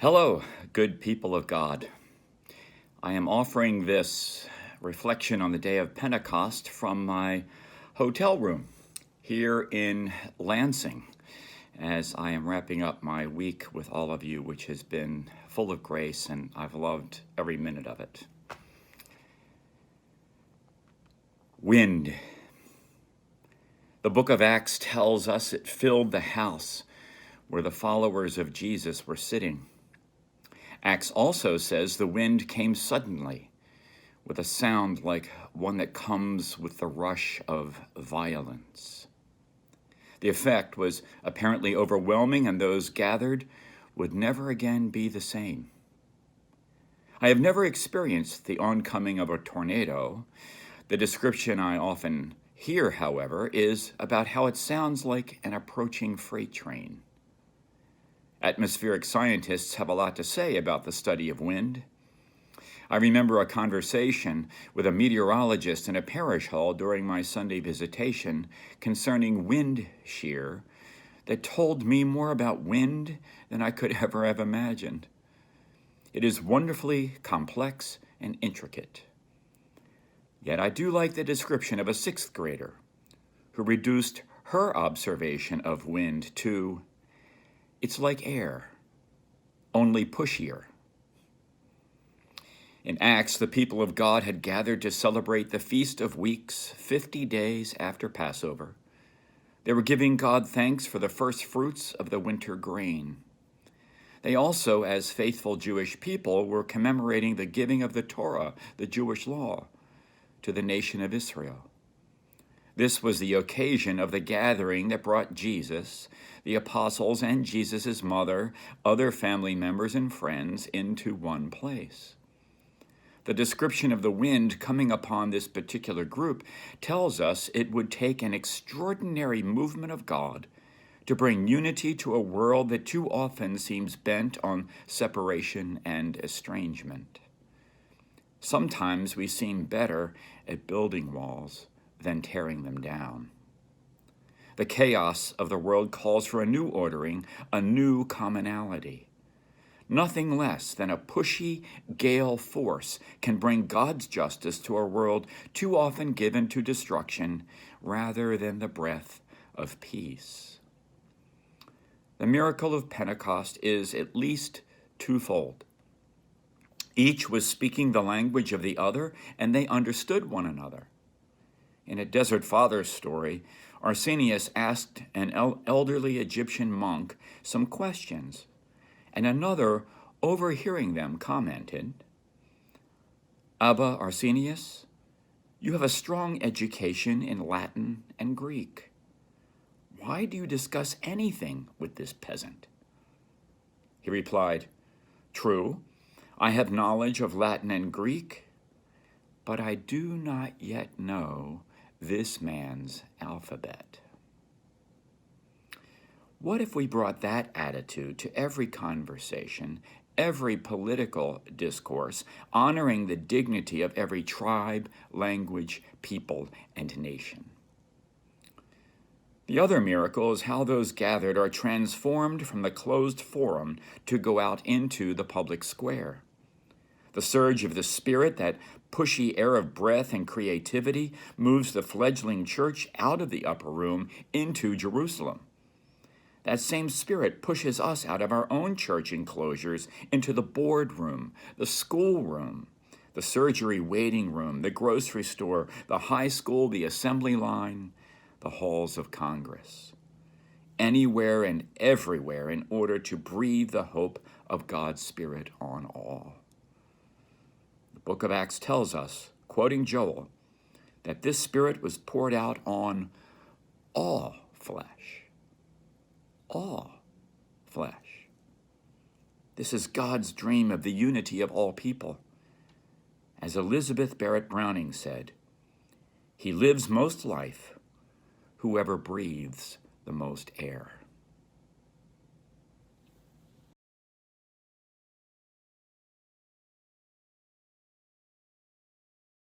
Hello, good people of God. I am offering this reflection on the day of Pentecost from my hotel room here in Lansing as I am wrapping up my week with all of you, which has been full of grace, and I've loved every minute of it. Wind. The book of Acts tells us it filled the house where the followers of Jesus were sitting. Acts also says the wind came suddenly, with a sound like one that comes with the rush of violence. The effect was apparently overwhelming, and those gathered would never again be the same. I have never experienced the oncoming of a tornado. The description I often hear, however, is about how it sounds like an approaching freight train. Atmospheric scientists have a lot to say about the study of wind. I remember a conversation with a meteorologist in a parish hall during my Sunday visitation concerning wind shear that told me more about wind than I could ever have imagined. It is wonderfully complex and intricate. Yet I do like the description of a sixth grader who reduced her observation of wind to, "It's like air, only pushier." In Acts, the people of God had gathered to celebrate the Feast of Weeks, 50 days after Passover. They were giving God thanks for the first fruits of the winter grain. They also, as faithful Jewish people, were commemorating the giving of the Torah, the Jewish law, to the nation of Israel. This was the occasion of the gathering that brought Jesus, the apostles, and Jesus' mother, other family members, and friends into one place. The description of the wind coming upon this particular group tells us it would take an extraordinary movement of God to bring unity to a world that too often seems bent on separation and estrangement. Sometimes we seem better at building walls than tearing them down. The chaos of the world calls for a new ordering, a new commonality. Nothing less than a pushy gale force can bring God's justice to a world too often given to destruction rather than the breath of peace. The miracle of Pentecost is at least twofold. Each was speaking the language of the other, and they understood one another. In a Desert Fathers story, Arsenius asked an elderly Egyptian monk some questions, and another, overhearing them, commented, "Abba Arsenius, you have a strong education in Latin and Greek. Why do you discuss anything with this peasant?" He replied, "True, I have knowledge of Latin and Greek, but I do not yet know this man's alphabet." What if we brought that attitude to every conversation, every political discourse, honoring the dignity of every tribe, language, people, and nation? The other miracle is how those gathered are transformed from the closed forum to go out into the public square. The surge of the Spirit, that pushy air of breath and creativity, moves the fledgling church out of the upper room into Jerusalem. That same Spirit pushes us out of our own church enclosures into the boardroom, the schoolroom, the surgery waiting room, the grocery store, the high school, the assembly line, the halls of Congress. Anywhere and everywhere in order to breathe the hope of God's Spirit on all. The book of Acts tells us, quoting Joel, that this Spirit was poured out on all flesh. All flesh. This is God's dream of the unity of all people. As Elizabeth Barrett Browning said, "He lives most life, whoever breathes the most air."